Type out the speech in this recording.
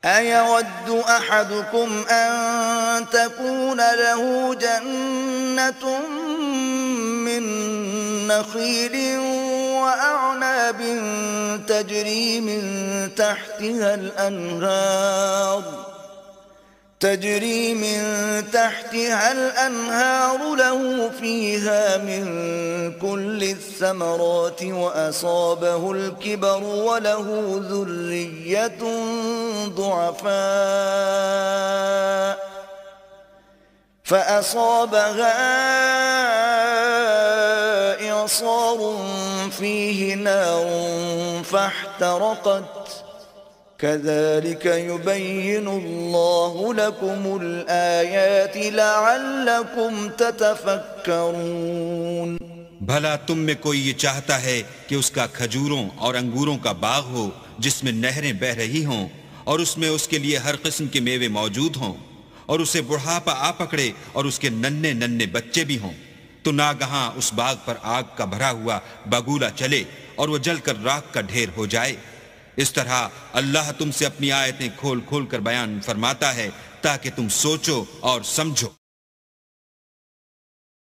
أيود أحدكم أن تكون له جنة من نخيل وأعناب تجري من تحتها الأنهار له فيها من كل الثمرات وأصابه الكبر وله ذرية ضعفاء فأصابها إعصار فيه نار فاحترقت كذلك يبين الله لكم الآيات لعلكم تتفكرون। भला तुम में कोई ये चाहता है कि उसका खजूरों और अंगूरों का बाग हो जिसमें नहरें बह रही हों और उसमें उसके लिए हर किस्म के मेवे मौजूद हों और उसे बुढ़ापा आ पकड़े और उसके नन्हे नन्हे बच्चे भी हों, तो नागहां उस बाग पर आग का भरा हुआ बगुला चले और वो जलकर राख का ढेर हो जाए। इस तरह अल्लाह तुमसे अपनी आयतें खोल खोल कर बयान फरमाता है ताकि तुम सोचो और समझो।